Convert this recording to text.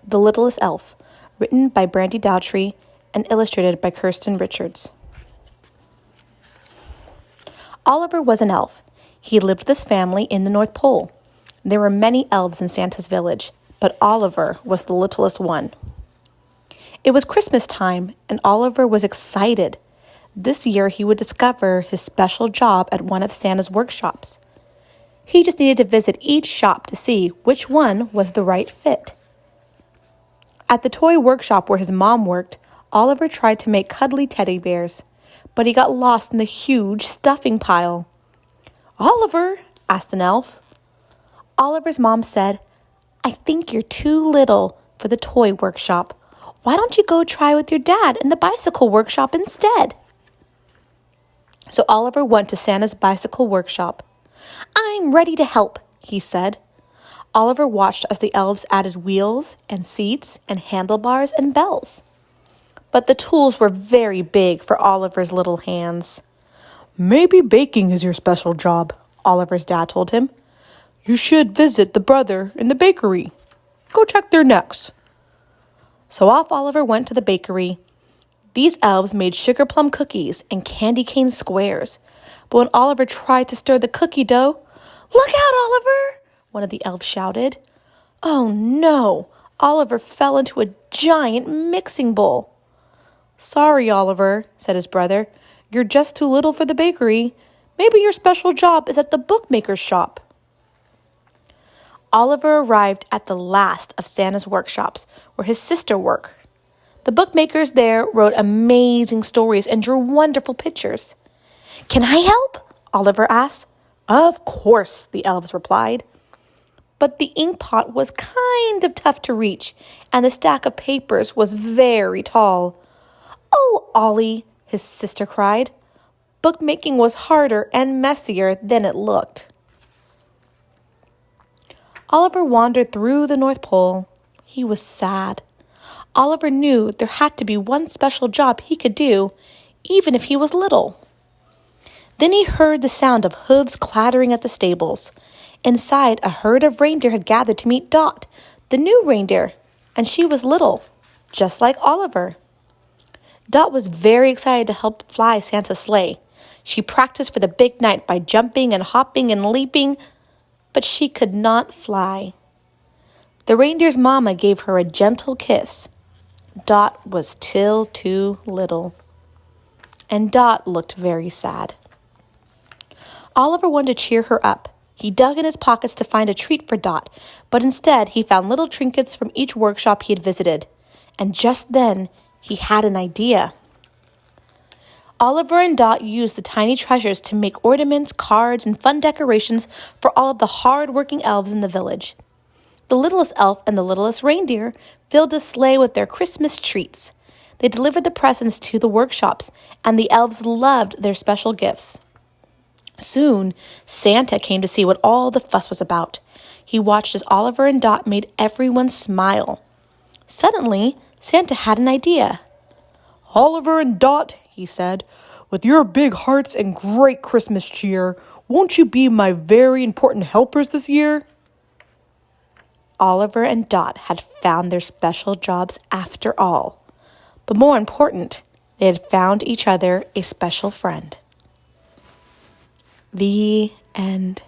The Littlest Elf, written by Brandy Dowtrey and illustrated by Kirsten Richards. Oliver was an elf. He lived with his family in the North Pole. There were many elves in Santa's village, but Oliver was the littlest one. It was Christmas time, and Oliver was excited. This year he would discover his special job at one of Santa's workshops. He just needed to visit each shop to see which one was the right fit. At the toy workshop where his mom worked, Oliver tried to make cuddly teddy bears, but he got lost in the huge stuffing pile. "Oliver," asked an elf. Oliver's mom said, "I think you're too little for the toy workshop. Why don't you go try with your dad in the bicycle workshop instead?" So Oliver went to Santa's bicycle workshop. "I'm ready to help," he said. Oliver watched as the elves added wheels and seats and handlebars and bells. But the tools were very big for Oliver's little hands. "Maybe baking is your special job," Oliver's dad told him. "You should visit the brother in the bakery. Go check their necks." So off Oliver went to the bakery. These elves made sugar plum cookies and candy cane squares. But when Oliver tried to stir the cookie dough, "Look out, Oliver!" one of the elves shouted. Oh no! Oliver fell into a giant mixing bowl. "Sorry, Oliver," said his brother. "You're just too little for the bakery. Maybe your special job is at the bookmaker's shop." Oliver arrived at the last of Santa's workshops, where his sister worked. The bookmakers there wrote amazing stories and drew wonderful pictures. "Can I help?" Oliver asked. "Of course," the elves replied. But the ink pot was kind of tough to reach, and the stack of papers was very tall. "Oh, Ollie," his sister cried. Bookmaking was harder and messier than it looked. Oliver wandered through the North Pole. He was sad. Oliver knew there had to be one special job he could do, even if he was little. Then he heard the sound of hooves clattering at the stables. Inside, a herd of reindeer had gathered to meet Dot, the new reindeer, and she was little, just like Oliver. Dot was very excited to help fly Santa's sleigh. She practiced for the big night by jumping and hopping and leaping, but she could not fly. The reindeer's mama gave her a gentle kiss. Dot was still too little, and Dot looked very sad. Oliver wanted to cheer her up. He dug in his pockets to find a treat for Dot, but instead he found little trinkets from each workshop he had visited. And just then, he had an idea. Oliver and Dot used the tiny treasures to make ornaments, cards, and fun decorations for all of the hard-working elves in the village. The littlest elf and the littlest reindeer filled a sleigh with their Christmas treats. They delivered the presents to the workshops, and the elves loved their special gifts. Soon, Santa came to see what all the fuss was about. He watched as Oliver and Dot made everyone smile. Suddenly, Santa had an idea. "Oliver and Dot," he said, "with your big hearts and great Christmas cheer, won't you be my very important helpers this year?" Oliver and Dot had found their special jobs after all. But more important, they had found each other a special friend. The end.